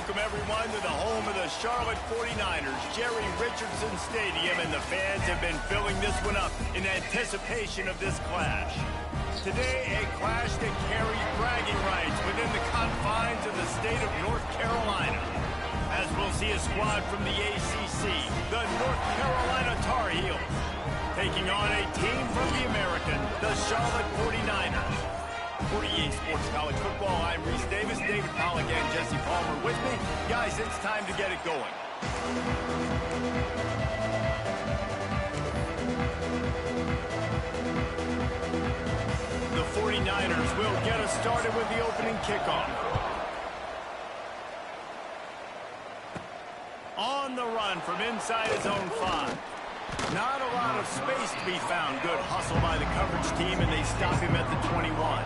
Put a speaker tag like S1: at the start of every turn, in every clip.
S1: welcome everyone to the home of the Charlotte 49ers, Jerry Richardson Stadium, and the fans have been filling this one up in anticipation of this clash. Today, a clash that carries bragging rights within the confines of the state of North Carolina, as we'll see a squad from the ACC, the North Carolina Tar Heels, taking on a team from the American, the Charlotte 49ers. 48 Sports College Football, I'm Reese Davis, David Pollock, and Jesse Palmer with me. Guys, it's time to get it going. The 49ers will get us started with the opening kickoff. On the run from inside his own 5. Not a lot of space to be found. Good hustle by the coverage team, and they stop him at the 21.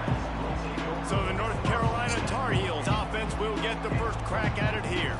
S1: So the North Carolina Tar Heels offense will get the first crack at it here.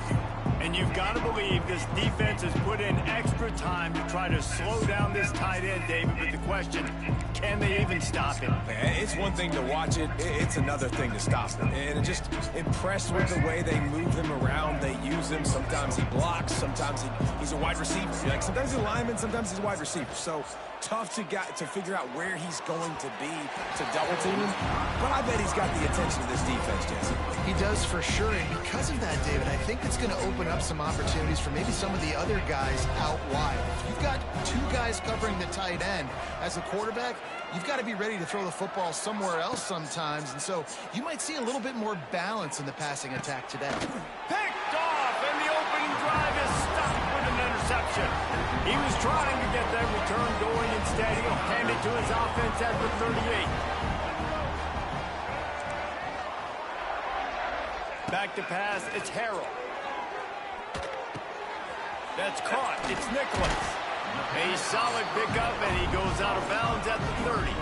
S1: And you've got to believe this defense has put in extra time to try to slow down this tight end, David. But the question, can they even stop him?
S2: It's one thing to watch it. It's another thing to stop him. And just impressed with the way they move him around. They use him. Sometimes he blocks. Sometimes he's a wide receiver. Like sometimes he's a lineman. Sometimes he's a wide receiver. So tough to figure out where he's going to be to double team him. But I bet he's got the attention of this defense, Jesse.
S3: He does for sure. And because of that, David, I think it's going to open up some opportunities for maybe some of the other guys out wide. If you've got two guys covering the tight end as a quarterback, you've got to be ready to throw the football somewhere else sometimes. And so you might see a little bit more balance in the passing attack today.
S1: Picked off, and the opening drive is stopped with an interception. He was trying to get that return going. Instead, he'll hand it to his offense at the 38. Back to pass, it's Harrell. That's caught, it's Nicholas. A solid pickup, and he goes out of bounds at the 30.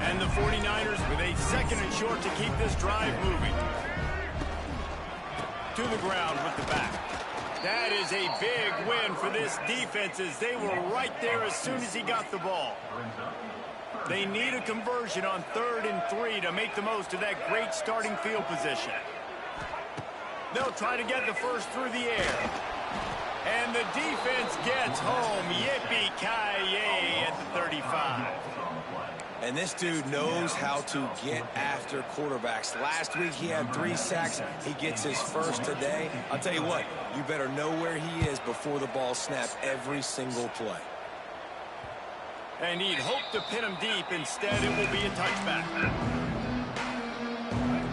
S1: And the 49ers with a second and short to keep this drive moving. To the ground with the back. That is a big win for this defense, as they were right there as soon as he got the ball. They need a conversion on 3rd and 3 to make the most of that great starting field position. They'll try to get the first through the air. And the defense gets home. Yippee-ki-yay at the 35.
S2: And this dude knows how to get after quarterbacks. Last week he had 3 sacks. He gets his first today. I'll tell you what, you better know where he is before the ball snaps every single play.
S1: And he'd hope to pin him deep. Instead, it will be a touchback.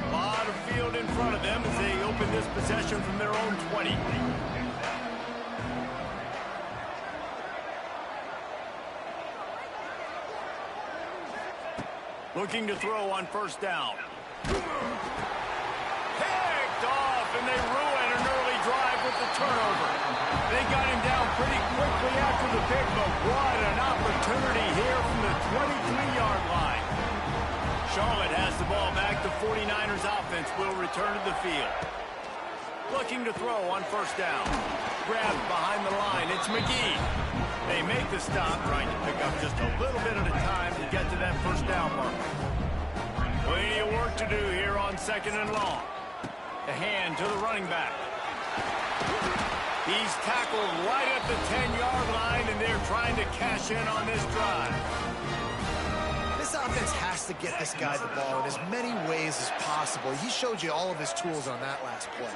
S1: A lot of field in front of them as they open this possession from their own 20. Looking to throw on first down. Picked off, and they ruin an early drive with the turnover. They got him down pretty quickly after the pick, but what an opportunity here from the 23-yard line. Charlotte has the ball back. The 49ers offense will return to the field. Looking to throw on first down. Grabbed behind the line. It's McGee. They make the stop, trying to pick up just a little bit at a time to get to that first down mark. Plenty of work to do here on 2nd and long. The hand to the running back. He's tackled right at the 10-yard line, and they're trying to cash in on this drive.
S3: This offense has to get this guy the ball in as many ways as possible. He showed you all of his tools on that last play.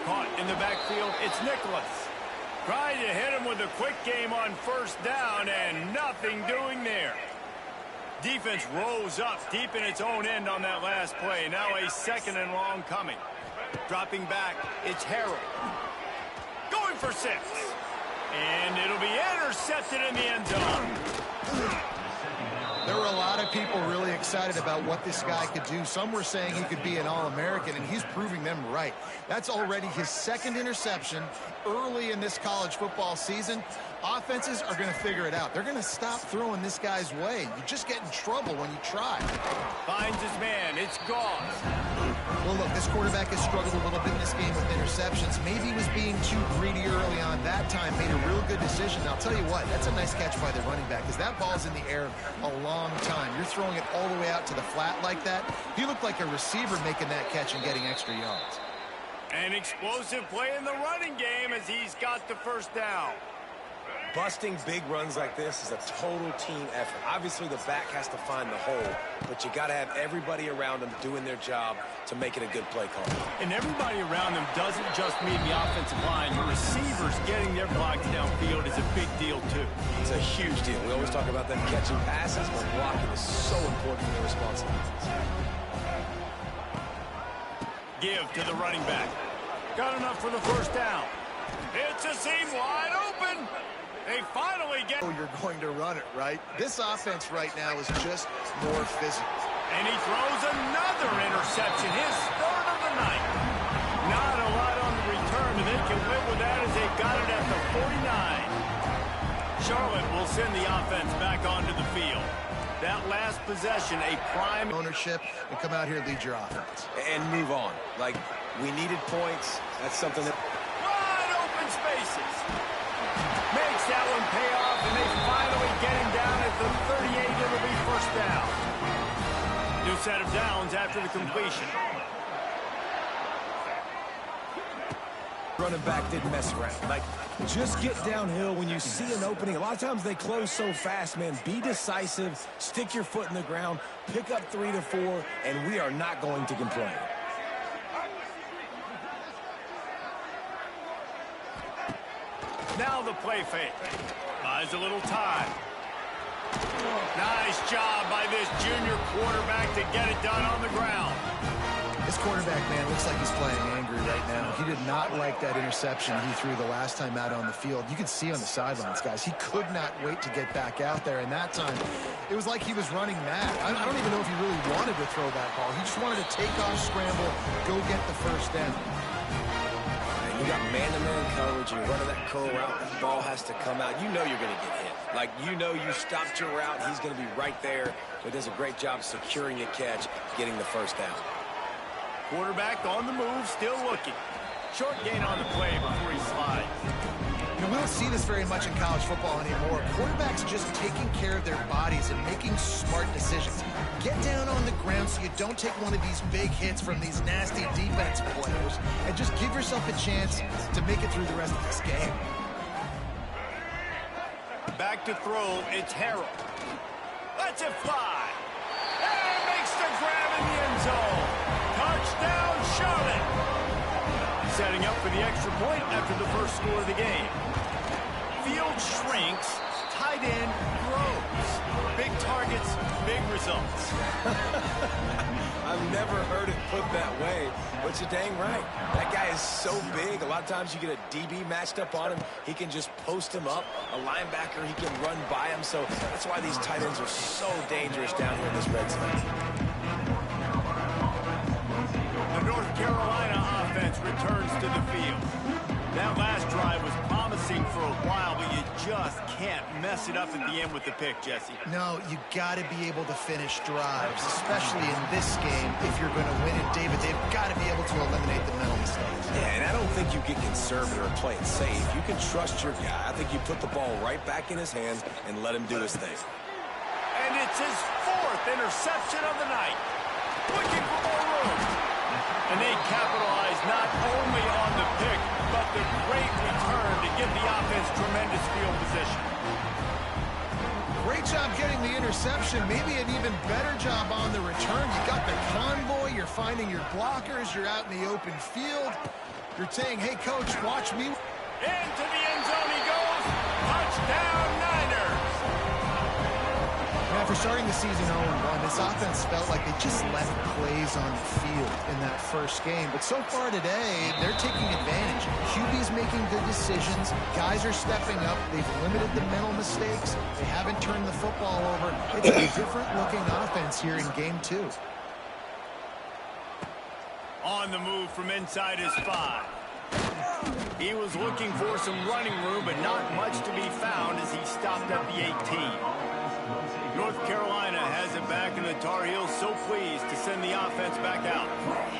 S1: Caught in the backfield, it's Nicholas. Trying to hit him with a quick game on first down, and nothing doing there. Defense rose up deep in its own end on that last play. Now a 2nd and long coming. Dropping back, it's Harrell. Going for 6. And it'll be intercepted in the end zone.
S3: There were a lot of people really excited about what this guy could do. Some were saying he could be an All-American, and he's proving them right. That's already his 2nd interception early in this college football season. Offenses are going to figure it out. They're going to stop throwing this guy's way. You just get in trouble when you try.
S1: Finds his man. It's Goss.
S3: Well, look, this quarterback has struggled a little bit in the this game with interceptions. Maybe he was being too greedy early on that time, made a real good decision. I'll tell you what, that's a nice catch by the running back, because that ball's in the air a long time. You're throwing it all the way out to the flat like that. He looked like a receiver making that catch and getting extra yards.
S1: An explosive play in the running game as he's got the first down.
S2: Busting big runs like this is a total team effort. Obviously, the back has to find the hole, but you got to have everybody around them doing their job to make it a good play call.
S1: And everybody around them doesn't just mean the offensive line. Your receivers getting their blocks downfield is a big deal, too.
S2: It's a huge deal. We always talk about them catching passes, but blocking is so important for their responsibilities.
S1: Give to the running back. Got enough for the first down. It's a seam wide open. They finally get...
S3: Oh, you're going to run it, right? This offense right now is just more physical.
S1: And he throws another interception, his third of the night. Not a lot on the return, and they can live with that as they got it at the 49. Charlotte will send the offense back onto the field. That last possession, a prime
S3: ownership, and come out here and lead your offense.
S2: And move on. Like, we needed points. That's something that...
S1: Wide open spaces. Makes that one pay off, and they finally get him down at the 38. It'll be first down. New set of downs after the completion.
S2: Running back didn't mess around. Like, just get downhill when you see an opening. A lot of times they close so fast, man. Be decisive, stick your foot in the ground, pick up 3 to 4, and we are not going to complain.
S1: Now the play fake. Buys a little time. Nice job by this junior quarterback to get it done on the ground.
S3: This quarterback, man, looks like he's playing angry right now. He did not like that interception he threw the last time out on the field. You could see on the sidelines, guys, he could not wait to get back out there. And that time, it was like he was running mad. I don't even know if he really wanted to throw that ball. He just wanted to take off, scramble, go get the first down.
S2: You got man-to-man coverage, you're running that curl route, that ball has to come out. You know you're going to get hit. Like, you know you stopped your route, he's going to be right there. So he does a great job securing the catch, getting the first down.
S1: Quarterback on the move, still looking. Short gain on the play before he slides.
S3: You know, we don't see this very much in college football anymore. Quarterbacks just taking care of their bodies and making smart decisions. Get down on the ground so you don't take one of these big hits from these nasty defense players, and just give yourself a chance to make it through the rest of this game.
S1: Back to throw, it's Harrell. Lets it fly. And makes the grab in the end zone. Touchdown, Charlotte. Setting up for the extra point after the first score of the game. Field shrinks, tight end grows. Big targets, big results.
S2: I've never heard it put that way, but you're dang right. That guy is so big. A lot of times you get a DB matched up on him. He can just post him up. A linebacker, he can run by him. So that's why these tight ends are so dangerous down here in this red zone.
S1: The North Carolina offense returns to the field. That last drive was promising for a while, but you just can't mess it up at the end with the pick, Jesse.
S3: No, you got to be able to finish drives, especially in this game. If you're going to win it, David, they've got to be able to eliminate the mental mistakes.
S2: Yeah, and I don't think you get conservative or play it safe. You can trust your guy. I think you put the ball right back in his hands and let him do his thing.
S1: And it's his fourth interception of the night. Looking for more room. And they capitalize not only on the pick, but the great return to give the offense tremendous field position.
S3: Great job getting the interception. Maybe an even better job on the return. You got the convoy. You're finding your blockers. You're out in the open field. You're saying, hey, coach, watch me.
S1: Into the end zone he goes. Touchdown, Niners.
S3: After starting the season 0-1, this offense felt like they just left plays on the field in that first game. But so far today, they're taking advantage. QB's making good decisions. Guys are stepping up. They've limited the mental mistakes. They haven't turned the football over. It's a different-looking offense here in Game 2.
S1: On the move from inside his 5. He was looking for some running room, but not much to be found as he stopped at the 18. North Carolina has it back, and the Tar Heels so pleased to send the offense back out.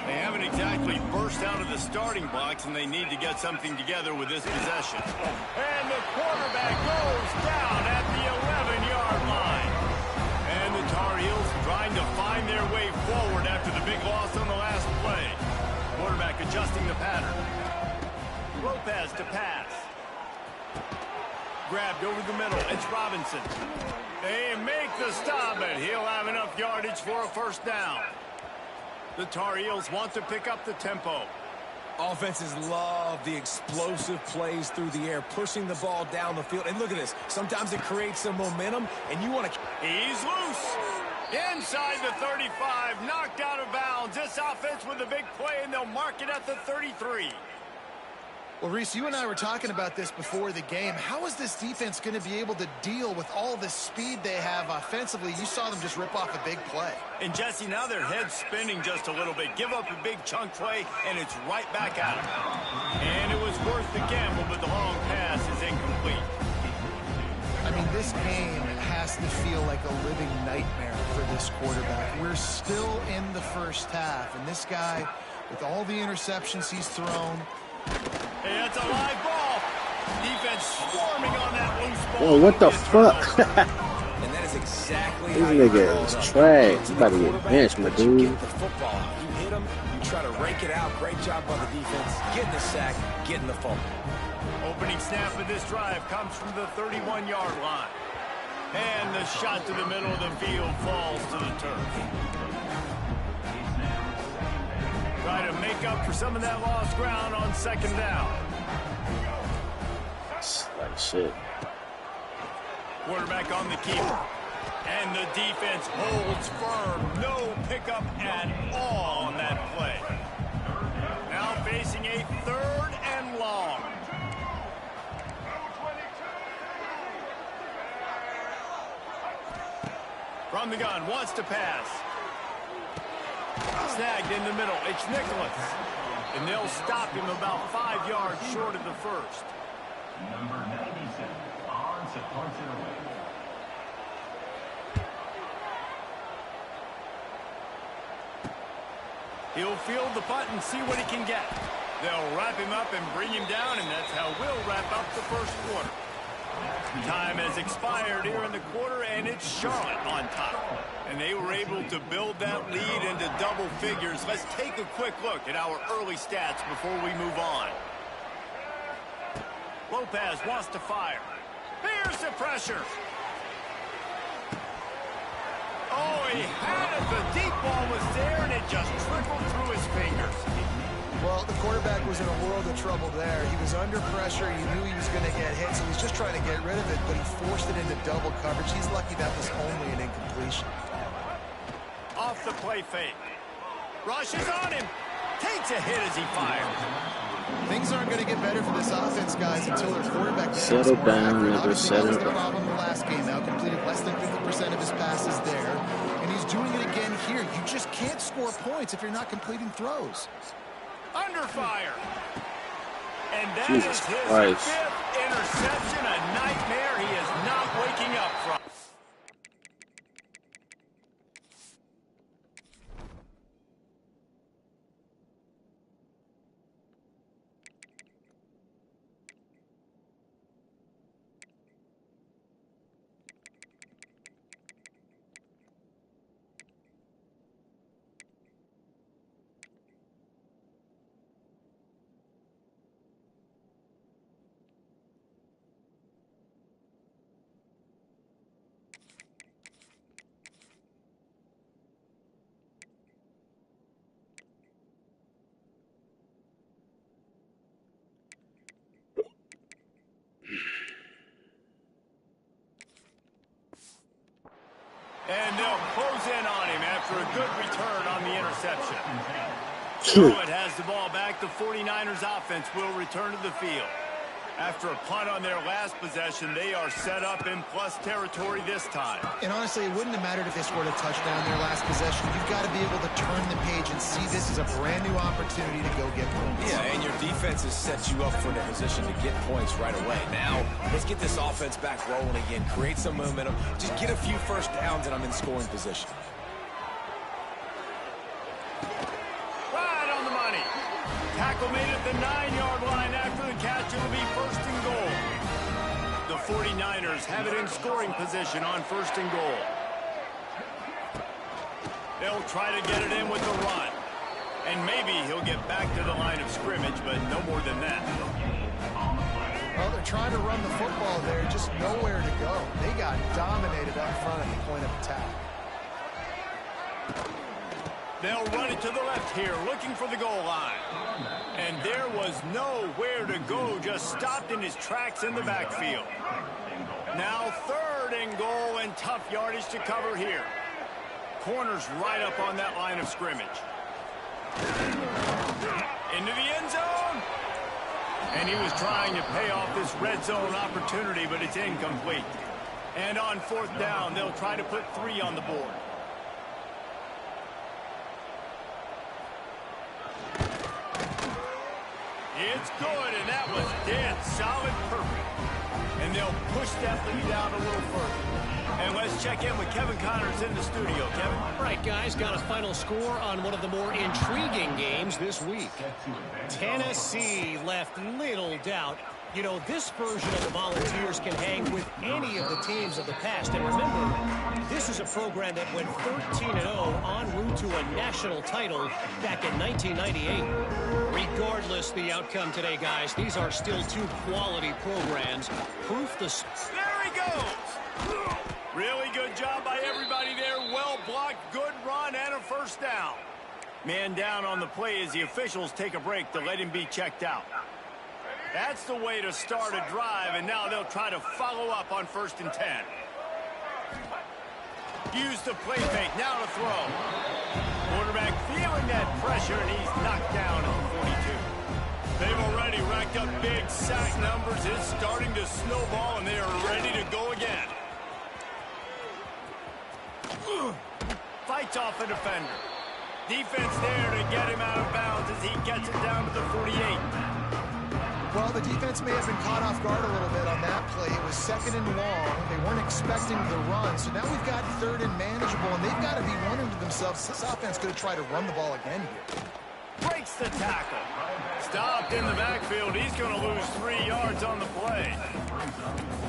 S1: They haven't exactly burst out of the starting blocks, and they need to get something together with this possession. And the quarterback goes down at the 11-yard line. And the Tar Heels trying to find their way forward after the big loss on the last play. Quarterback adjusting the pattern. Lopez to pass. Grabbed over the middle. It's Robinson. They make the stop, but he'll have enough yardage for a first down. The Tar Heels want to pick up the tempo.
S2: Offenses love the explosive plays through the air, pushing the ball down the field. And look at this. Sometimes it creates some momentum, and you want to...
S1: He's loose. Inside the 35, knocked out of bounds. This offense with a big play, and they'll mark it at the 33.
S3: Well, Reese, you and I were talking about this before the game. How is this defense going to be able to deal with all the speed they have offensively? You saw them just rip off a big play.
S1: And, Jesse, now their head's spinning just a little bit. Give up a big chunk play, and it's right back at them. And it was worth the gamble, but the long pass is incomplete.
S3: I mean, this game has to feel like a living nightmare for this quarterback. We're still in the first half, and this guy, with all the interceptions he's thrown...
S1: Hey, that's a live ball. Defense swarming on that loose ball.
S4: Whoa, what the fuck?
S2: And that is exactly
S4: This nigga is trash. You about to get benched, my dude.
S2: Get the football out. You hit him, you try to rake it out. Great job by the defense. Getting the sack, getting the fumble.
S1: Opening snap of this drive comes from the 31-yard line. And the shot to the middle of the field falls to the turf. Try to make up for some of that lost ground on second down.
S4: Like shit.
S1: Quarterback on the keeper. And the defense holds firm. No pickup at all on that play. Now facing a 3rd and long. From the gun, wants to pass. Snagged in the middle. It's Nicholas. And they'll stop him about 5 yards short of the first.
S5: Number 97 on supports it away.
S1: He'll field the punt and see what he can get. They'll wrap him up and bring him down, and that's how we'll wrap up the first quarter. Time has expired here in the quarter, and it's Charlotte on top. And they were able to build that lead into double figures. Let's take a quick look at our early stats before we move on. Lopez wants to fire. Here's the pressure. Oh, he had it. The deep ball was there, and it just trickled through his fingers.
S3: Well, the quarterback was in a world of trouble there. He was under pressure. He knew he was going to get hit, so he's just trying to get rid of it, but he forced it into double coverage. He's lucky that was only an incompletion.
S1: Off the play fake. Rushes on him. Takes a hit as he fires.
S3: Things aren't going to get better for this offense, guys, until their quarterback
S4: Settle down, nigga,
S3: Obviously, that was
S4: settle
S3: the
S4: down.
S3: problem the last game. Now completed less than 50% of his passes there, and he's doing it again here. You just can't score points if you're not completing throws.
S1: Under fire. And that
S4: Jesus
S1: is his
S4: Christ.
S1: 5th interception, a nightmare he is not waking up from. And they'll close in on him after a good return on the interception. Charlotte has the ball back. The 49ers offense will return to the field. After a punt on their last possession, they are set up in plus territory this time.
S3: And honestly, it wouldn't have mattered if they scored a touchdown their last possession. You've got to be able to turn the page and see this as a brand new opportunity to go get points.
S2: Yeah, and your defense defenses set you up for the position to get points right away. Now, let's get this offense back rolling again, create some momentum, just get a few first downs, and I'm in scoring position.
S1: Right on the money. Tackle made at the 9-yard line after the catch. It'll be first and goal. The 49ers have it in scoring position on first and goal. They'll try to get it in with the run. And maybe he'll get back to the line of scrimmage, but no more than that.
S3: Well, they're trying to run the football there, just nowhere to go. They got dominated up front at the point of attack.
S1: They'll run it to the left here, looking for the goal line. And there was nowhere to go, just stopped in his tracks in the backfield. Now third and goal, and tough yardage to cover here. Corner's right up on that line of scrimmage. Into the end zone. And he was trying to pay off this red zone opportunity, but it's incomplete. And on fourth down, they'll try to put 3 on the board. It's good, and that was dead solid, perfect. And they'll push that lead out a little further. And let's check in with Kevin Connors in the studio. Kevin?
S6: All right, guys, got a final score on one of the more intriguing games this week. Tennessee left little doubt. You know, this version of the Volunteers can hang with any of the teams of the past. And remember, this is a program that went 13-0 en route to a national title back in 1998. Regardless the outcome today, guys, these are still 2 quality programs. Proof the...
S1: There he goes! Really good job by everybody there. Well blocked, good run, and a first down. Man down on the play as the officials take a break to let him be checked out. That's the way to start a drive, and now they'll try to follow up on 1st and 10. Use the play fake, now to throw. Quarterback feeling that pressure, and he's knocked down at the 42. They've already racked up big sack numbers. It's starting to snowball, and they are ready to go again. Fights off a defender. Defense there to get him out of bounds as he gets it down to the 48.
S3: Well, the defense may have been caught off guard a little bit on that play. It was 2nd and long. They weren't expecting the run. So now we've got 3rd and manageable, and they've got to be wondering to themselves, this offense going to try to run the ball again here.
S1: Breaks the tackle. Stopped in the backfield. He's going to lose 3 yards on the play.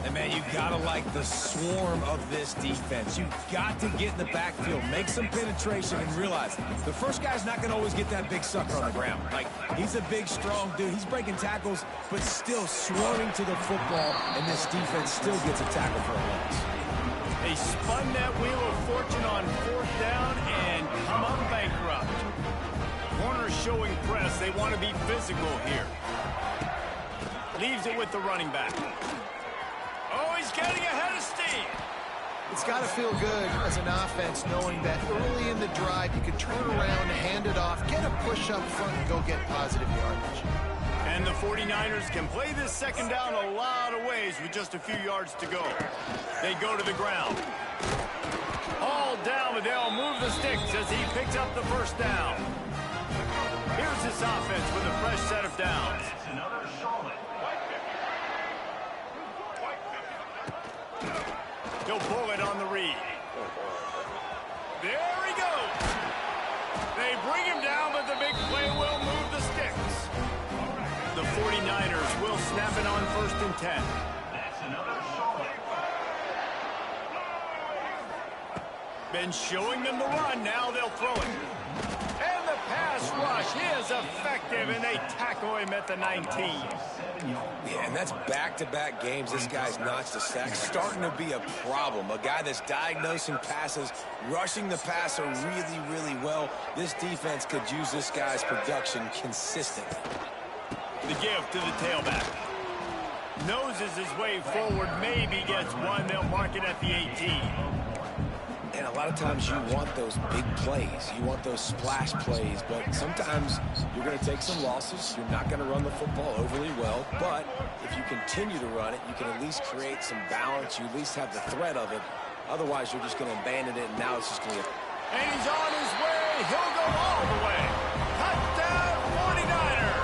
S2: And, man, you got to like the swarm of this defense. You've got to get in the backfield, make some penetration, and realize the first guy's not going to always get that big sucker on the ground. Like, he's a big, strong dude. He's breaking tackles, but still swarming to the football, and this defense still gets a tackle for a loss.
S1: They spun that wheel of fortune on 4th down and come up bankrupt. Corners showing press. They want to be physical here. Leaves it with the running back. Oh, he's getting ahead of steam.
S3: It's got to feel good as an offense knowing that early in the drive you could turn around, hand it off, get a push up front, and go get positive yardage.
S1: And the 49ers can play this 2nd down a lot of ways with just a few yards to go. They go to the ground. All down, but they'll move the sticks as he picks up the 1st down. Here's this offense with a fresh set of downs.
S5: Another solid.
S1: He'll pull it on the read. There he goes. They bring him down, but the big play will move the sticks. The 49ers will snap it on 1st and 10.
S5: That's another solid.
S1: Been showing them the run. Now they'll throw it. And the pass rush is effective, and they tackle him at the 19.
S2: Yeah, and that's back-to-back games. This guy's notched a sack. Starting to be a problem. A guy that's diagnosing passes, rushing the passer really, really well. This defense could use this guy's production consistently.
S1: The give to the tailback. Noses his way forward, maybe gets one. They'll mark it at the 18.
S2: And a lot of times you want those big plays. You want those splash plays. But sometimes you're going to take some losses. You're not going to run the football overly well. But if you continue to run it, you can at least create some balance. You at least have the threat of it. Otherwise, you're just going to abandon it, and now it's just going to get...
S1: And he's on his way. He'll go all the way. Touchdown, 49ers.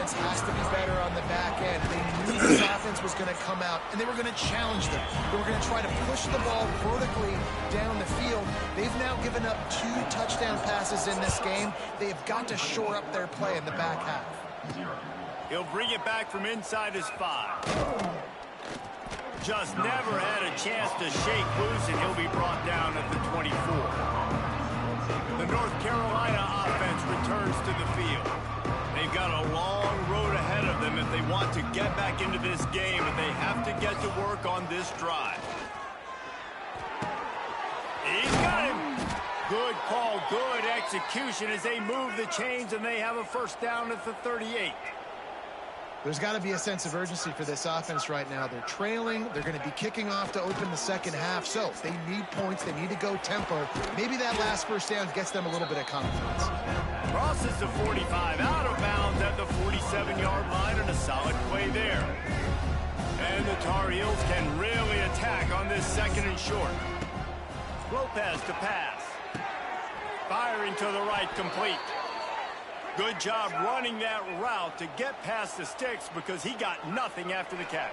S3: defense has to be better on the back end. They knew this offense was going to come out, and they were going to challenge them. They were going to try to push the ball vertically down the field. They've now given up 2 touchdown passes in this game. They have got to shore up their play in the back half.
S1: He'll bring it back from inside his 5. Just never had a chance to shake loose, and he'll be brought down at the 24. The North Carolina offense returns to the field. They've got a long road ahead of them if they want to get back into this game, and they have to get to work on this drive. He's got him. Good call, good execution as they move the chains, and they have a first down at the 38.
S3: There's got to be a sense of urgency for this offense right now. They're trailing. They're going to be kicking off to open the second half. So they need points. They need to go tempo. Maybe that last first down gets them a little bit of confidence.
S1: Crosses the 45, out of bounds at the 47-yard line, and a solid play there. And the Tar Heels can really attack on this second and short. Lopez to pass. Firing to the right, complete. Good job running that route to get past the sticks because he got nothing after the catch.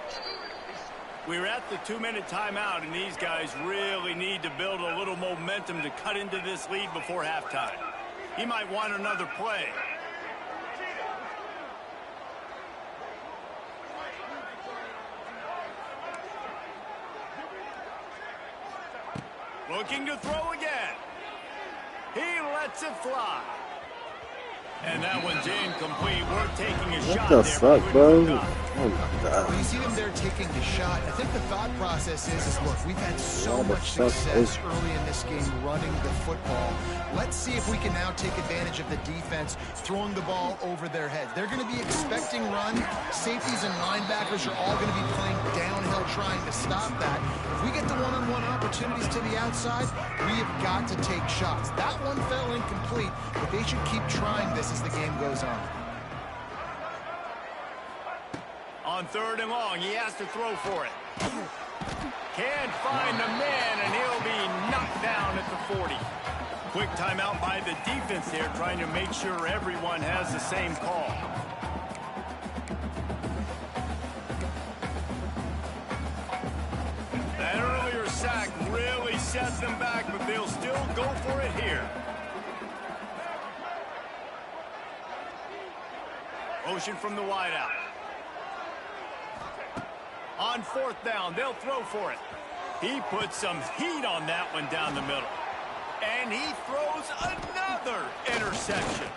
S1: We're at the 2-minute timeout, and these guys really need to build a little momentum to cut into this lead before halftime. He might want another play. Looking to throw again. He lets it fly. And that one's incomplete. We're taking a shot there.
S4: What the fuck, bro? Oh my God.
S3: Well, you see them there taking the shot. I think the thought process is look, we've had so much success early in this game running the football. Let's see if we can now take advantage of the defense throwing the ball over their heads. They're going to be expecting run. Safeties and linebackers are all going to be playing downhill trying to stop that. If we get the one-on-one opportunities to the outside, we have got to take shots. That one fell incomplete, but they should keep trying this as the game goes on.
S1: On 3rd and long, he has to throw for it. Can't find the man, and he'll be knocked down at the 40. Quick timeout by the defense there, trying to make sure everyone has the same call. That earlier sack really sets them back, but they'll still go for it here. Motion from the wideout. On 4th down, they'll throw for it. He puts some heat on that one down the middle. And he throws another interception.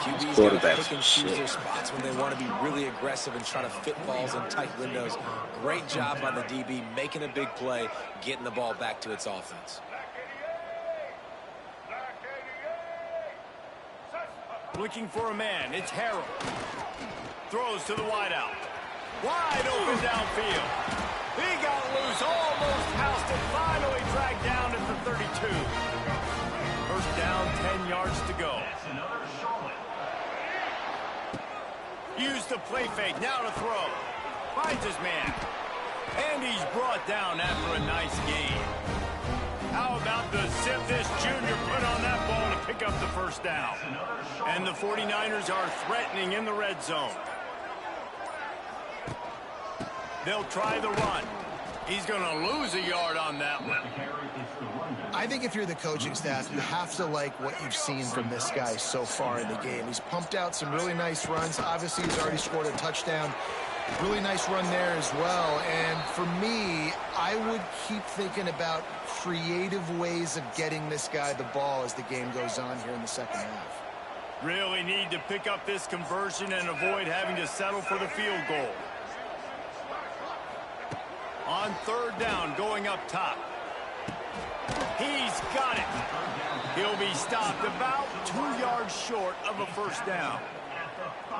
S2: QB's got to pick and choose their spots when they want to be really aggressive and try to fit balls in tight windows. Great job by the DB making a big play, getting the ball back to its offense.
S1: Looking for a man, it's Harrell. Throws to the wideout. Wide open downfield. He got loose, almost housed it, finally dragged down at the 32. First down, 10 yards to go. Use the play fake, now to throw. Finds his man. And he's brought down after a nice game. How about the zip this junior put on that ball to pick up the first down? And the 49ers are threatening in the red zone. They'll try the run. He's going to lose a yard on that one.
S3: I think if you're the coaching staff, you have to like what you've seen from this guy so far in the game. He's pumped out some really nice runs. Obviously, he's already scored a touchdown. Really nice run there as well. And for me, I would keep thinking about creative ways of getting this guy the ball as the game goes on here in the second half.
S1: Really need to pick up this conversion and avoid having to settle for the field goal. On 3rd down, going up top. He's got it. He'll be stopped about 2 yards short of a first down.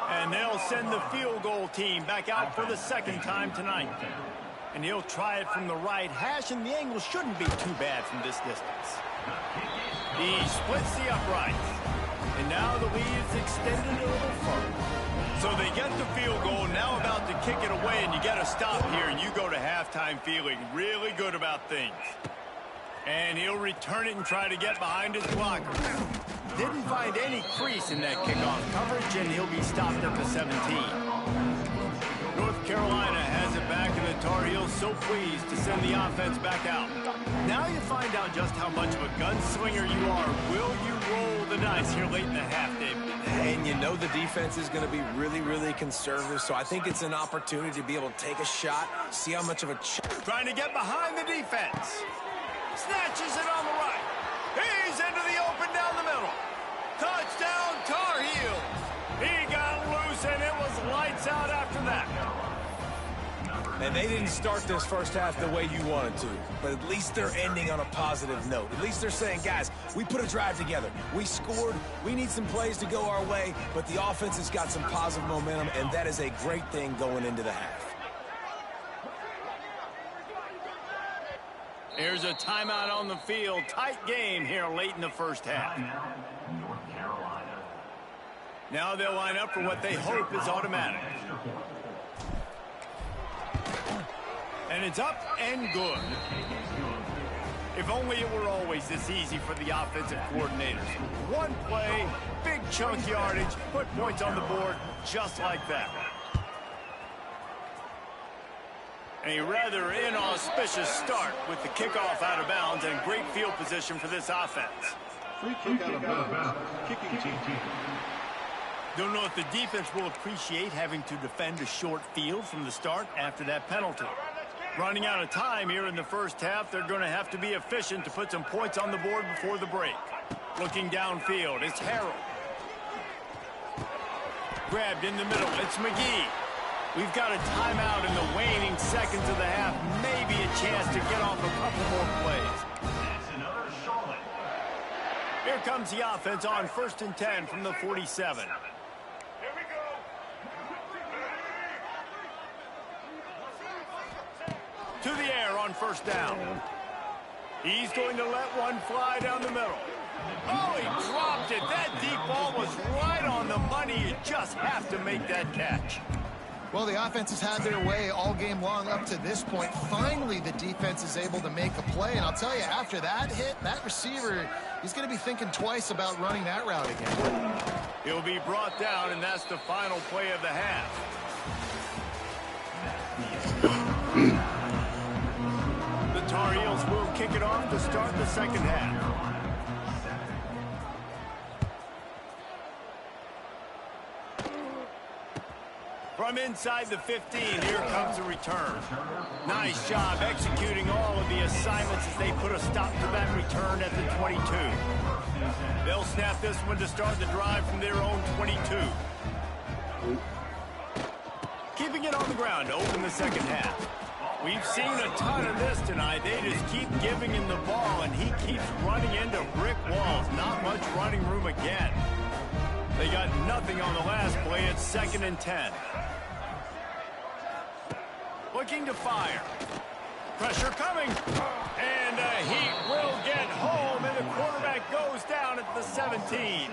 S1: And they'll send the field goal team back out for the second time tonight. And he'll try it from the right hash, and the angle shouldn't be too bad from this distance. He splits the uprights. And now the lead is extended a little further. So they get the field goal, now about to kick it away, and you get a stop here, and you go to halftime feeling really good about things. And he'll return it and try to get behind his blocker. didn't find any crease in that kickoff coverage, and he'll be stopped at the 17. North Carolina has it back, and the Tar Heels so pleased to send the offense back out. Now you find out just how much of a gunslinger you are. Will you roll the dice here late in the half, Dave?
S2: And you know the defense is going to be really, really conservative, so I think it's an opportunity to be able to take a shot, see how much of a...
S1: Trying to get behind the defense. Snatches it on the right. He's into the open down the middle. Touchdown, Tar Heels. He got loose, and it was lights out after that.
S2: And they didn't start this first half the way you wanted to, but at least they're ending on a positive note. At least they're saying, guys, we put a drive together. We scored. We need some plays to go our way, but the offense has got some positive momentum, and that is a great thing going into the half.
S1: Here's a timeout on the field. Tight game here late in the first half.
S5: North Carolina.
S1: Now they'll line up for what they hope is automatic. And it's up and good. If only it were always this easy for the offensive coordinators. One play, big chunk yardage, put points on the board just like that. A rather inauspicious start with the kickoff out of bounds and great field position for this offense.
S5: Free kick out of bounds. Kicking team.
S1: Don't know if the defense will appreciate having to defend a short field from the start after that penalty. Running out of time here in the first half, they're going to have to be efficient to put some points on the board before the break. Looking downfield, it's Harrell. Grabbed in the middle, it's McGee. We've got a timeout in the waning seconds of the half. Maybe a chance to get off a couple more plays.
S5: That's another Charlotte.
S1: Here comes the offense on 1st and 10 from the 47. To the air on 1st down. He's going to let one fly down the middle. Oh, he dropped it. That deep ball was right on the money. You just have to make that catch.
S3: Well, the offense has had their way all game long up to this point. Finally, the defense is able to make a play. And I'll tell you, after that hit, that receiver, he's going to be thinking twice about running that route again.
S1: He'll be brought down, and that's the final play of the half. The Tar Heels will kick it off to start the second half. From inside the 15, here comes the return. Nice job executing all of the assignments as they put a stop to that return at the 22. They'll snap this one to start the drive from their own 22. Keeping it on the ground to open the second half. We've seen a ton of this tonight. They just keep giving him the ball, and he keeps running into brick walls. Not much running room again. They got nothing on the last play. It's 2nd and 10. Looking to fire. Pressure coming. And he will get home, and the quarterback goes down at the 17.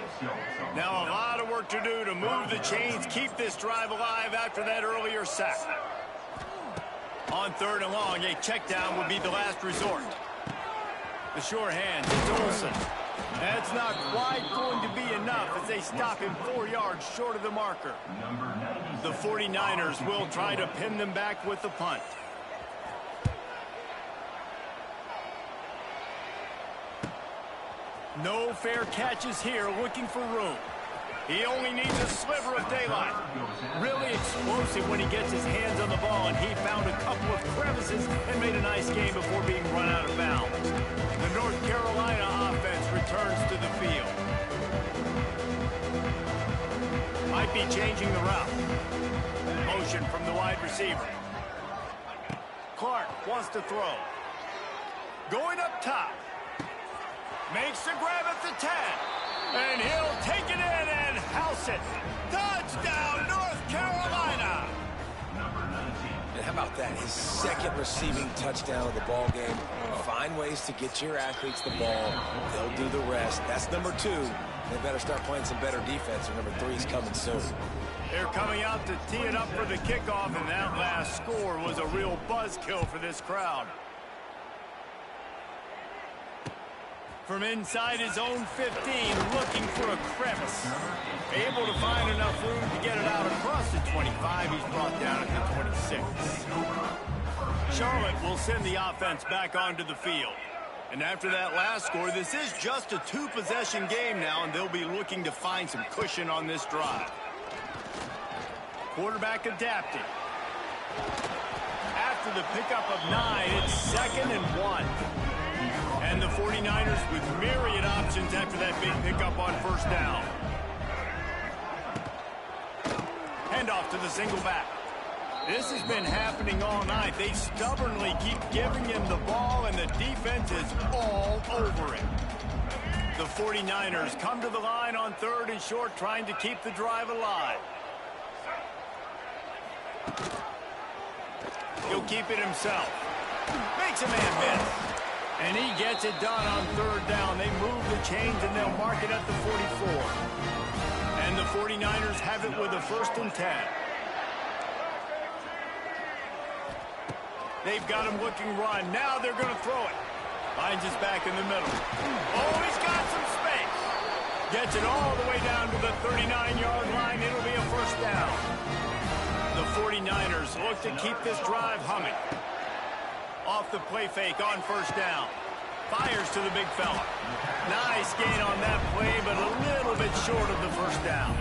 S1: Now a lot of work to do to move the chains, keep this drive alive after that earlier sack. On 3rd and long, a check down would be the last resort. The sure hand, it's Olsen. That's not quite going to be enough as they stop him 4 yards short of the marker. The 49ers will try to pin them back with the punt. No fair catches here, looking for room. He only needs a sliver of daylight. Really explosive when he gets his hands on the ball, and he found a couple of crevices and made a nice game before being run out of bounds. The North Carolina offense returns to the field. Might be changing the route. Motion from the wide receiver. Clark wants to throw. Going up top. Makes the grab at the 10. And he'll take it in and house it. Touchdown, North Carolina!
S2: And how about that? His 2nd receiving touchdown of the ball game. Find ways to get your athletes the ball. They'll do the rest. That's number 2. They better start playing some better defense, or number 3 is coming soon.
S1: They're coming out to tee it up for the kickoff, and that last score was a real buzzkill for this crowd. From inside his own 15, looking for a crevice. Able to find enough room to get it out across the 25. He's brought down at the 26. Charlotte will send the offense back onto the field. And after that last score, this is just a two-possession game now, and they'll be looking to find some cushion on this drive. Quarterback adapting. After the pickup of 9, it's 2nd and 1. And the 49ers with myriad options after that big pickup on first down. Handoff to the single back. This has been happening all night. They stubbornly keep giving him the ball, and the defense is all over it. The 49ers come to the line on 3rd and short, trying to keep the drive alive. He'll keep it himself. Makes a man miss. And he gets it done on 3rd down. They move the chains, and they'll mark it at the 44. And the 49ers have it with a 1st and 10. They've got him looking run. Now they're going to throw it. Finds his back in the middle. Oh, he's got some space. Gets it all the way down to the 39-yard line. It'll be a 1st down. The 49ers look to keep this drive humming. Off the play fake on 1st down. Fires to the big fella. Nice gain on that play, but a little bit short of the 1st down.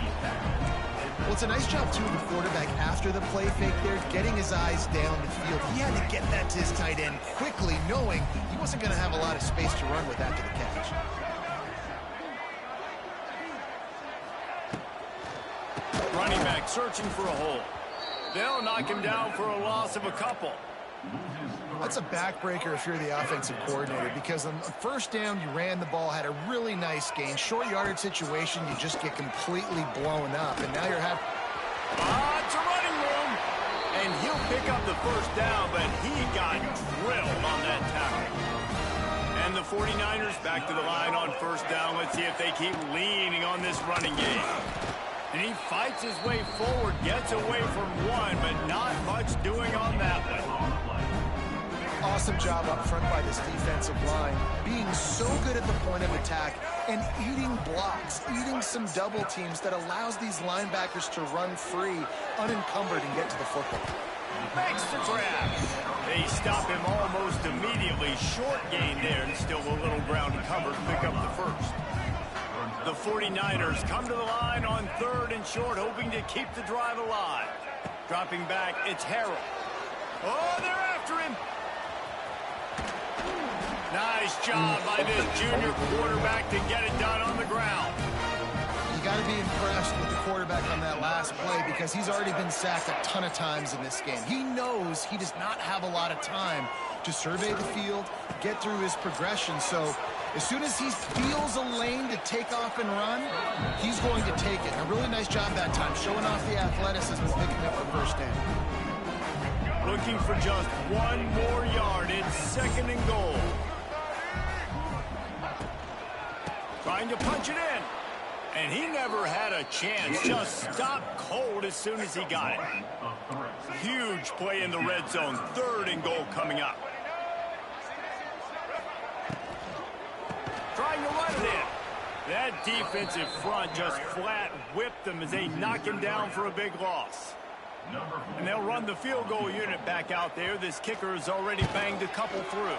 S3: Well, it's a nice job, too, of the quarterback after the play fake there, getting his eyes down the field. He had to get that to his tight end quickly, knowing he wasn't going to have a lot of space to run with after the catch.
S1: Running back searching for a hole. They'll knock him down for a loss of a couple.
S3: That's a backbreaker if you're the offensive coordinator, because on 1st down, you ran the ball, had a really nice gain. Short yardage situation, you just get completely blown up, and now you're having...
S1: It's a running room. And he'll pick up the 1st down, but he got drilled on that tackle. And the 49ers back to the line on 1st down. Let's see if they keep leaning on this running game. And he fights his way forward, gets away from one, but not much doing on that one.
S3: Awesome job up front by this defensive line, being so good at the point of attack and eating blocks, eating some double teams that allows these linebackers to run free, unencumbered, and get to the football.
S1: Makes the grab. They stop him almost immediately. Short gain there, and still a little ground to cover to pick up the 1st. The 49ers come to the line on 3rd and short, hoping to keep the drive alive. Dropping back, it's Harrell. Oh, they're after him. Nice job by this junior quarterback to get it done on the ground.
S3: You got to be impressed with the quarterback on that last play, because he's already been sacked a ton of times in this game. He knows he does not have a lot of time to survey the field, get through his progression. So as soon as he feels a lane to take off and run, he's going to take it. A really nice job that time, showing off the athleticism, picking up a 1st down.
S1: Looking for just 1 more yard. It's 2nd and goal. Trying to punch it in. And he never had a chance. Just stopped cold as soon as he got it. Huge play in the red zone. 3rd and goal coming up. Trying to run it in. That defensive front just flat whipped them as they knock him down for a big loss. And they'll run the field goal unit back out there. This kicker has already banged a couple through.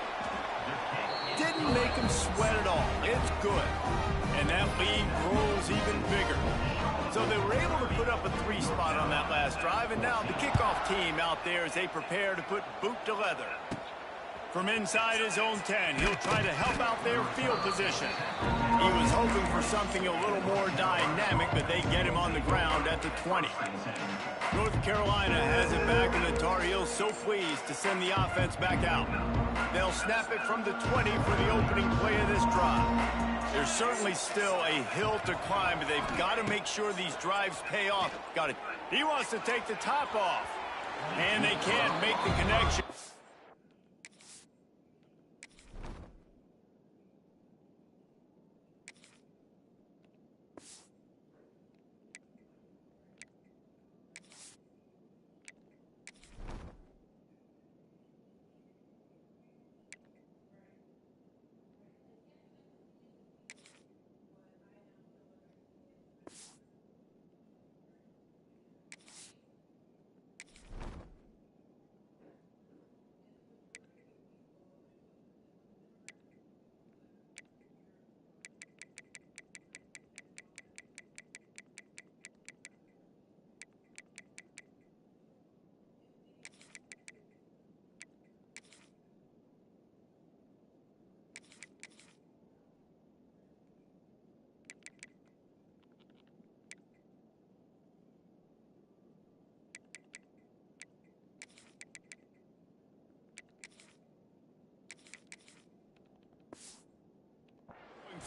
S1: Didn't make him sweat at all. It's good. And that lead grows even bigger. So they were able to put up a 3 spot on that last drive, and now the kickoff team out there as they prepare to put boot to leather. From inside his own 10, he'll try to help out their field position. He was hoping for something a little more dynamic, but they get him on the ground at the 20. North Carolina has it back, and the Tar Heels so pleased to send the offense back out. They'll snap it from the 20 for the opening play of this drive. There's certainly still a hill to climb, but they've got to make sure these drives pay off. He wants to take the top off, and they can't make the connection.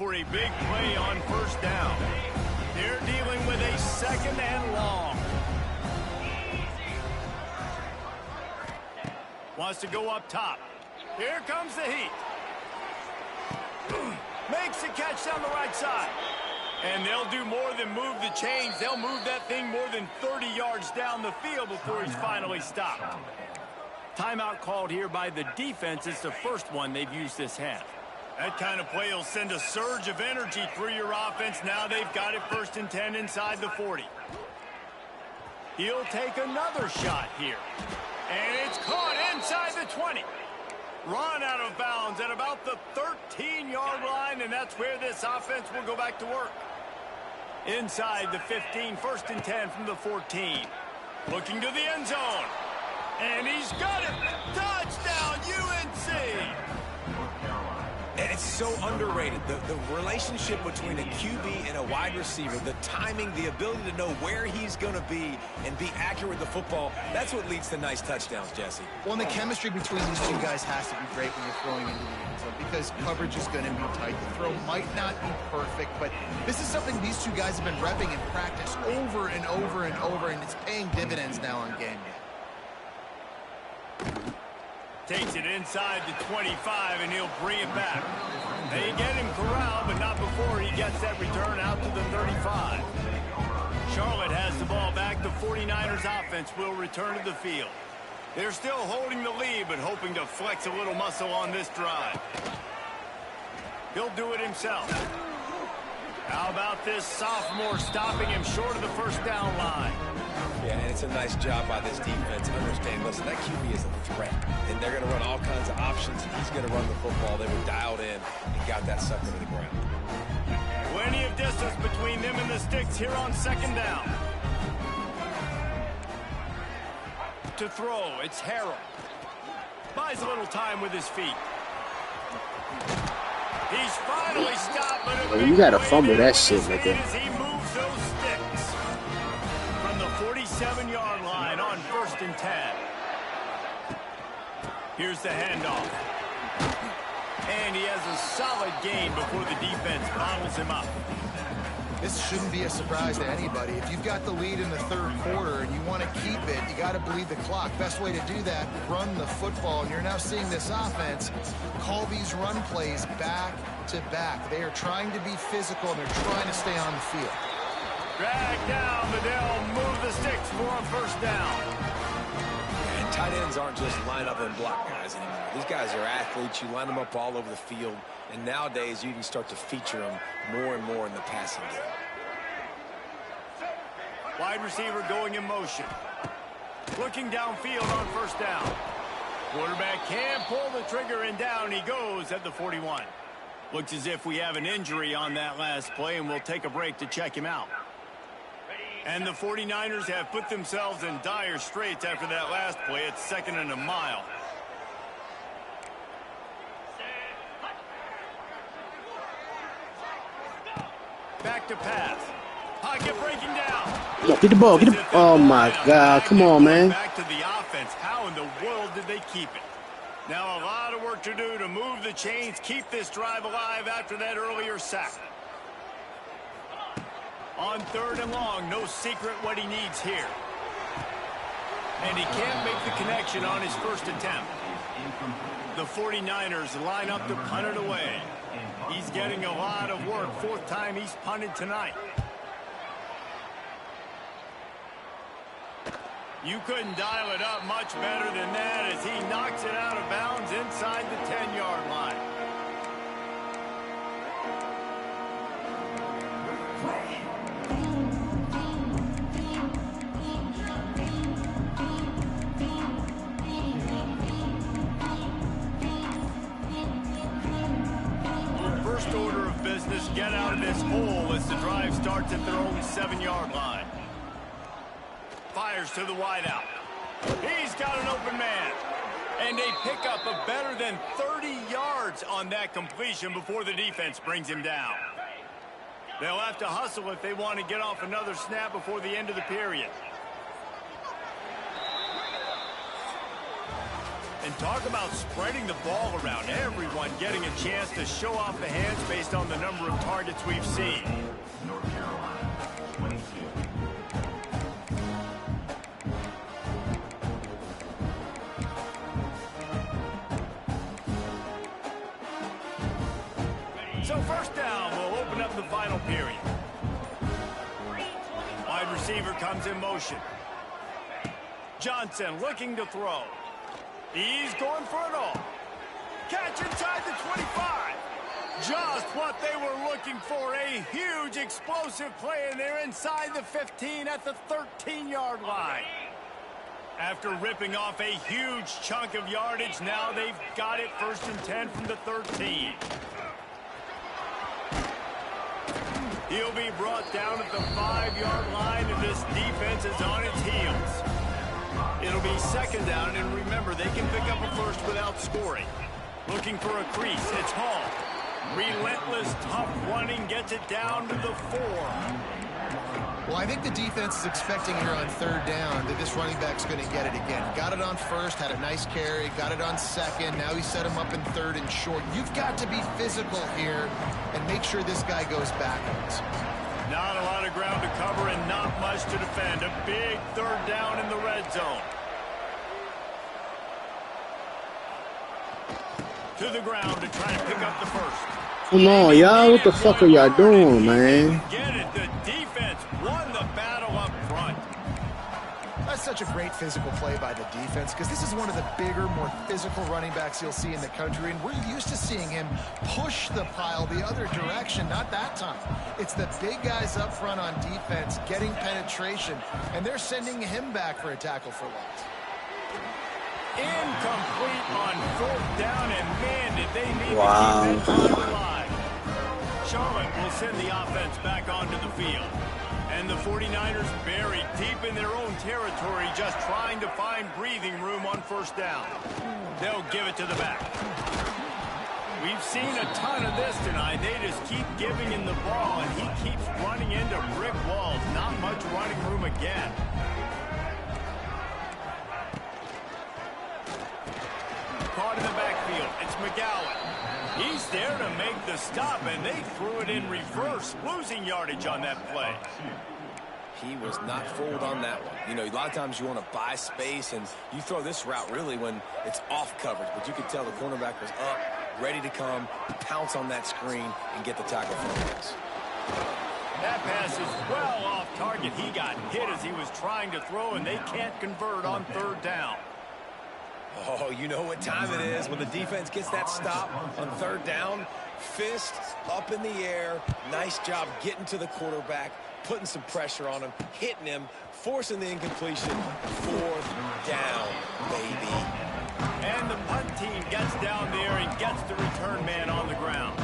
S1: for a big play on first down. They're dealing with a 2nd and long. Wants to go up top. Here comes the heat. Makes the catch down the right side. And they'll do more than move the chains. They'll move that thing more than 30 yards down the field before he's finally stopped. Timeout called here by the defense. It's the first one they've used this half. That kind of play will send a surge of energy through your offense. Now they've got it 1st and 10 inside the 40. He'll take another shot here. And it's caught inside the 20. Run out of bounds at about the 13-yard line, and that's where this offense will go back to work. Inside the 15, 1st and 10 from the 14. Looking to the end zone. And he's got it. Touchdown, UNC.
S2: And it's so underrated. The relationship between a QB and a wide receiver, the timing, the ability to know where he's going to be and be accurate with the football, that's what leads to nice touchdowns, Jesse.
S3: Well, and the chemistry between these two guys has to be great when you're throwing into the end zone because coverage is going to be tight. The throw might not be perfect, but this is something these two guys have been repping in practice over and over and over, and it's paying dividends now on game day.
S1: Takes it inside the 25, and he'll bring it back. They get him corralled, but not before he gets that return out to the 35. Charlotte has the ball back. The 49ers offense will return to the field. They're still holding the lead, but hoping to flex a little muscle on this drive. He'll do it himself. How about this sophomore stopping him short of the 1st down line?
S2: Yeah, and it's a nice job by this defense. Understand, listen, that QB is a threat, and they're going to run all kinds of options, and he's going to run the football. They were dialed in and got that sucker to the ground.
S1: Plenty of distance between them and the sticks here on 2nd down. To throw, it's Harrell. Buys a little time with his feet. He's finally stopped, but
S4: you gotta fumble that shit, nigga.
S1: As he moves those sticks from the 47-yard line on 1st and 10. Here's the handoff. And he has a solid gain before the defense bottles him up.
S3: This shouldn't be a surprise to anybody. If you've got the lead in the 3rd quarter and you want to keep it, you got to bleed the clock. Best way to do that, run the football. And you're now seeing this offense call these run plays back to back. They are trying to be physical, and they're trying to stay on the field.
S1: Drag down, but they'll move the sticks for a 1st down.
S2: And tight ends aren't just line up and block guys anymore. These guys are athletes. You line them up all over the field. And nowadays, you can start to feature them more and more in the passing game.
S1: Wide receiver going in motion. Looking downfield on 1st down. Quarterback can pull the trigger, and down he goes at the 41. Looks as if we have an injury on that last play, and we'll take a break to check him out. And the 49ers have put themselves in dire straits after that last play. It's 2nd and a mile. Back to pass. Pocket breaking down.
S4: No, get the ball. Get the. Oh my God! Come on, man.
S1: Back to the offense. How in the world did they keep it? Now a lot of work to do to move the chains, keep this drive alive after that earlier sack. On 3rd and long, no secret what he needs here. And he can't make the connection on his 1st attempt. The 49ers line up to punt it away. He's getting a lot of work. 4th time he's punted tonight. You couldn't dial it up much better than that as he knocks it out of bounds inside the 10-yard line. First order of business, get out of this hole as the drive starts at their own 7-yard line. Fires to the wideout. He's got an open man. And a pickup of better than 30 yards on that completion before the defense brings him down. They'll have to hustle if they want to get off another snap before the end of the period. And talk about spreading the ball around. Everyone getting a chance to show off the hands based on the number of targets we've seen.
S5: North Carolina, 22.
S1: So first down will open up the final period. Wide receiver comes in motion. Johnson looking to throw. He's going for it all. Catch inside the 25. Just what they were looking for. A huge explosive play, and they're inside the 15 at the 13-yard line. After ripping off a huge chunk of yardage, now they've got it 1st and 10 from the 13. He'll be brought down at the 5-yard line, and this defense is on its heels. It'll be 2nd down, and remember, they can pick up a first without scoring. Looking for a crease, it's Hall. Relentless, tough running, gets it down to the 4.
S3: Well, I think the defense is expecting here on 3rd down that this running back's going to get it again. Got it on 1st, had a nice carry, got it on 2nd. Now he set him up in 3rd and short. You've got to be physical here and make sure this guy goes backwards.
S1: Not a lot of ground to cover and not much to defend. A big 3rd down in the red zone. To the ground to try to pick up the first.
S4: Come on, y'all. What the fuck are y'all doing, man?
S1: Get it. The defense won the battle up front.
S3: That's such a great physical play by the defense because this is one of the bigger, more physical running backs you'll see in the country, and we're used to seeing him push the pile the other direction. Not that time. It's the big guys up front on defense getting penetration, and they're sending him back for a tackle for loss.
S1: Incomplete on 4th down, and man, did they need
S4: Wow.
S1: to keep that drive alive. Charlotte will send the offense back onto the field. And the 49ers buried deep in their own territory, just trying to find breathing room on 1st down. They'll give it to the back. We've seen a ton of this tonight. They just keep giving him the ball, and he keeps running into brick walls. Not much running room again. Caught in the backfield. It's McGowan. He's there to make the stop, and they threw it in reverse, losing yardage on that play.
S2: He was not fooled on that one. You know, a lot of times you want to buy space, and you throw this route really when it's off coverage. But you could tell the cornerback was up, ready to come, pounce on that screen, and get the tackle for the pass.
S1: That pass is well off target. He got hit as he was trying to throw, and they can't convert on 3rd down.
S2: Oh, you know what time it is when the defense gets that stop on 3rd down. Fist up in the air. Nice job getting to the quarterback, putting some pressure on him, hitting him, forcing the incompletion. 4th down, baby.
S1: And the punt team gets down there and gets the return man on the ground.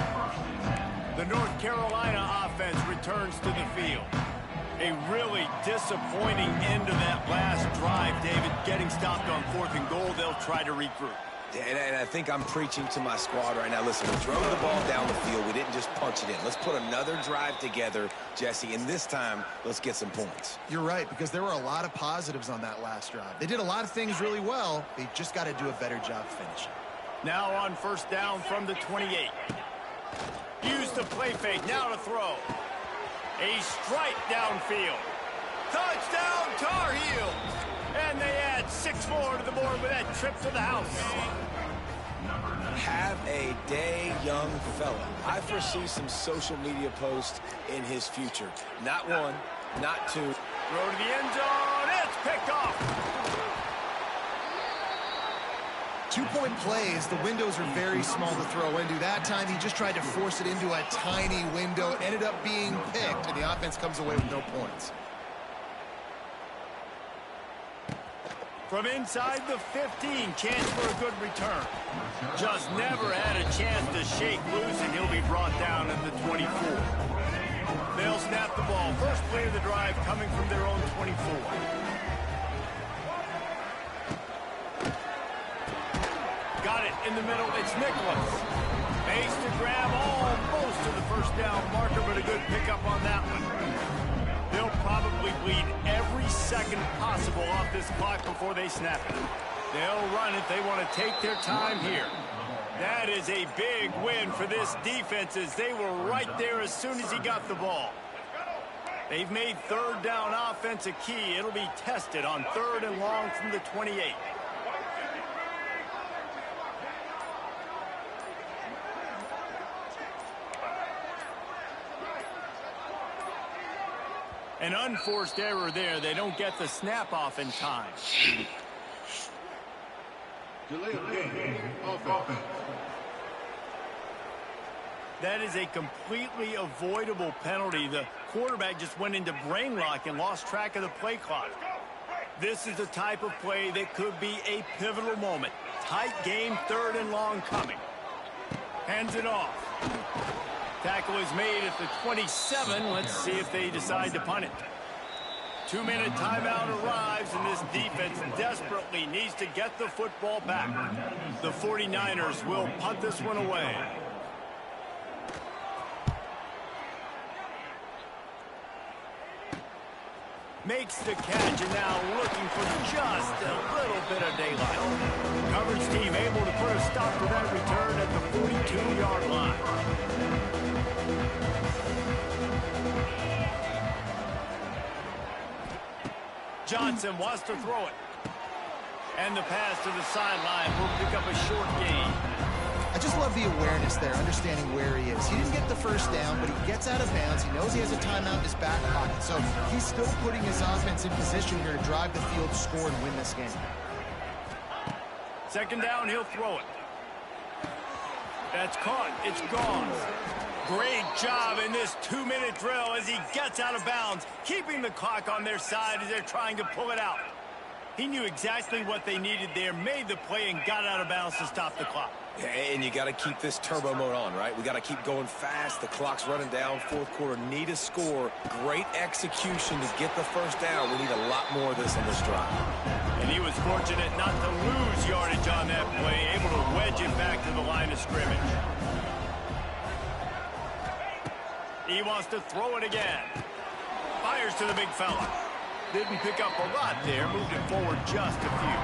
S1: The North Carolina offense returns to the field. A really disappointing end to that last drive, David. Getting stopped on 4th and goal, they'll try to regroup.
S2: And I think I'm preaching to my squad right now. Listen, we drove the ball down the field. We didn't just punch it in. Let's put another drive together, Jesse, and this time, let's get some points.
S3: You're right, because there were a lot of positives on that last drive. They did a lot of things really well. They just got to do a better job finishing.
S1: Now on 1st down from the 28. Use the play fake, now to throw. A strike downfield. Touchdown, Tar Heels. And they add 6 more to the board with that trip to the house.
S2: Have a day, young fella. I foresee some social media posts in his future. Not one, not two.
S1: Throw to the end zone. It's picked off.
S3: 2-point plays, the windows are very small to throw into. That time, he just tried to force it into a tiny window. It ended up being picked, and the offense comes away with no points.
S1: From inside the 15, chance for a good return. Just never had a chance to shake loose, and he'll be brought down at the 24. They'll snap the ball. First play of the drive coming from their own 24. Got it in the middle. It's Nicholas. Base to grab almost to the 1st down marker, but a good pickup on that one. They'll probably bleed every second possible off this clock before they snap it. They'll run it. They want to take their time here. That is a big win for this defense as they were right there as soon as he got the ball. They've made third down offense a key. It'll be tested on 3rd and long from the 28. An unforced error there. They don't get the snap off in time.
S5: Delay of game. Offense.
S1: That is a completely avoidable penalty. The quarterback just went into brain lock and lost track of the play clock. This is the type of play that could be a pivotal moment. Tight game, 3rd and long coming. Hands it off. Tackle is made at the 27. Let's see if they decide to punt it. 2-minute timeout arrives, and this defense desperately needs to get the football back. The 49ers will punt this one away. Makes the catch, and now looking for just a little bit of daylight. Coverage team able to put a stop to that return at the 42-yard line. Johnson wants to throw it. And the pass to the sideline will pick up a short gain.
S3: I just love the awareness there, understanding where he is. He didn't get the first down, but he gets out of bounds. He knows he has a timeout in his back pocket, so he's still putting his offense in position here to drive the field, score, and win this game.
S1: 2nd down, he'll throw it. That's caught. It's gone. Great job in this 2-minute drill as he gets out of bounds, keeping the clock on their side as they're trying to pull it out. He knew exactly what they needed there, made the play, and got out of bounds to stop the clock.
S2: And you got to keep this turbo mode on, right? We got to keep going fast. The clock's running down. 4th quarter, need a score. Great execution to get the first down. We need a lot more of this on this drive.
S1: And he was fortunate not to lose yardage on that play, able to wedge it back to the line of scrimmage. He wants to throw it again. Fires to the big fella. Didn't pick up a lot there, moved it forward just a few.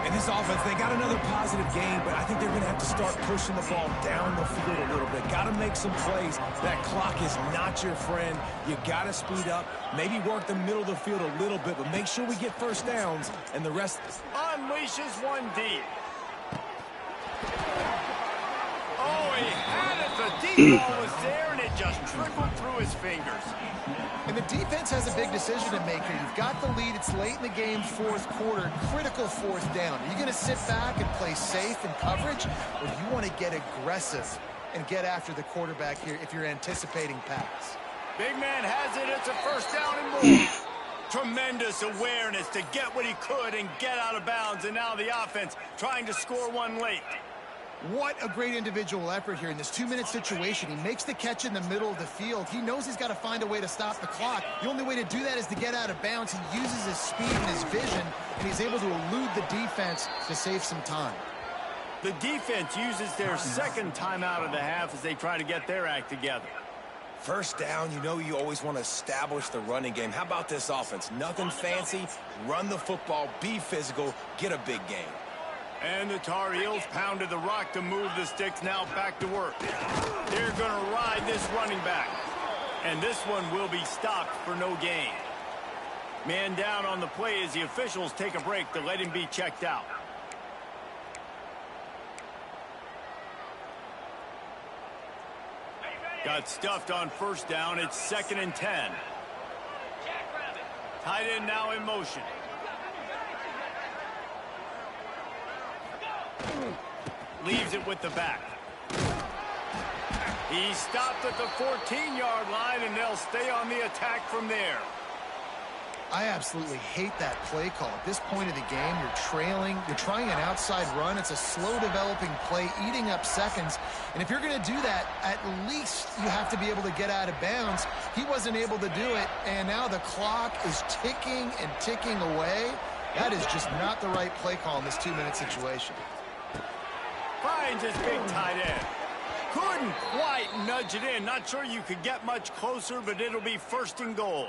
S2: In this offense, they got another positive game, but I think they're going to have to start pushing the ball down the field a little bit. Got to make some plays. That clock is not your friend. You got to speed up, maybe work the middle of the field a little bit, but make sure we get first downs and the rest.
S1: Unleashes one deep. Oh, he had it. The deep ball was there, and it just trickled through his fingers.
S3: And the defense has a big decision to make here. You've got the lead. It's late in the game, 4th quarter, critical 4th down. Are you going to sit back and play safe in coverage, or do you want to get aggressive and get after the quarterback here if you're anticipating pass?
S1: Big man has it. It's a 1st down and more. Tremendous awareness to get what he could and get out of bounds, and now the offense trying to score one late.
S3: What a great individual effort here in this 2-minute situation. He makes the catch in the middle of the field. He knows he's got to find a way to stop the clock. The only way to do that is to get out of bounds. He uses his speed and his vision, and he's able to elude the defense to save some time.
S1: The defense uses their 2nd timeout of the half as they try to get their act together.
S2: First down, you know you always want to establish the running game. How about this offense? Nothing fancy. Run the football, be physical, get a big game.
S1: And the Tar Heels pounded the rock to move the sticks, now back to work. They're going to ride this running back. And this one will be stopped for no gain. Man down on the play as the officials take a break to let him be checked out. Got stuffed on 1st down. It's 2nd and 10. Tight end now in motion. Leaves it with the back. He stopped at the 14-yard line, and they'll stay on the attack from there.
S3: I absolutely hate that play call. At this point of the game, you're trailing, you're trying an outside run. It's a slow developing play, eating up seconds. And if you're going to do that, at least you have to be able to get out of bounds. He wasn't able to do it, and now the clock is ticking and ticking away. That is just not the right play call in this 2-minute situation.
S1: Finds his big tight end. Couldn't quite nudge it in. Not sure you could get much closer, but it'll be 1st and goal.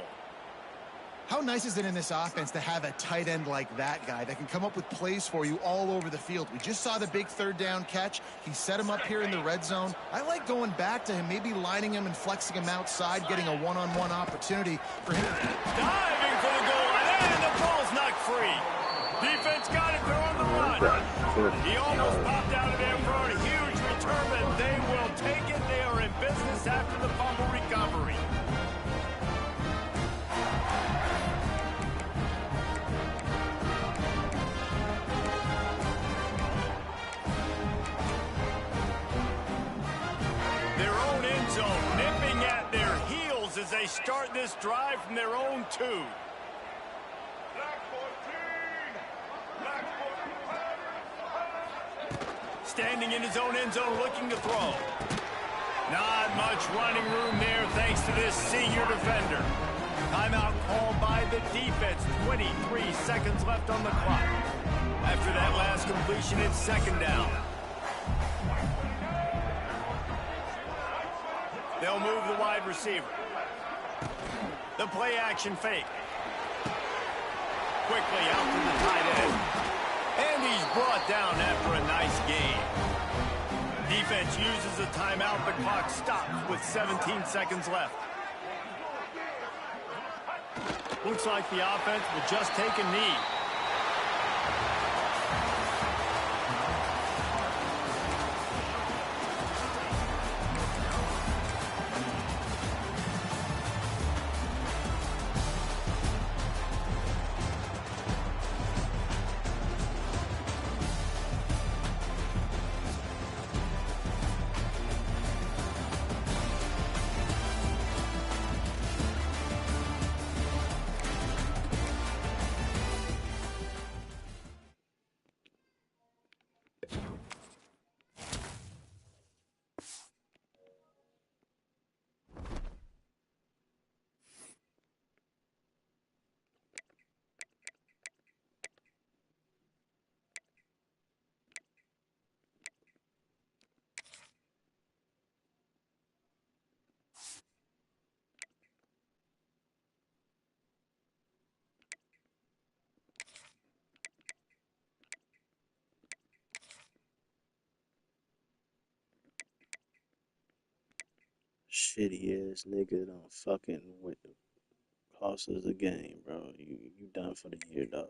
S3: How nice is it in this offense to have a tight end like that guy that can come up with plays for you all over the field? We just saw the big third down catch. He set him up here in the red zone. I like going back to him, maybe lining him and flexing him outside, getting a one-on-one opportunity for him.
S1: Diving for the goal line, and the ball's knocked free. Defense got it, they're on the run. He almost popped out of there for a huge return, and they will take it. They are in business after the fumble recovery. Their own end zone, nipping at their heels as they start this drive from their own 2. Standing in his own end zone, looking to throw. Not much running room there thanks to this senior defender. Timeout called by the defense. 23 seconds left on the clock. After that last completion, it's second down. They'll move the wide receiver. The play action fake. Quickly out to the tight end. And he's brought down after a nice gain. Defense uses a timeout. The clock stops with 17 seconds left. Looks like the offense will just take a knee.
S4: Shitty ass nigga don't fucking cost us the game, bro. You done for the year, dog.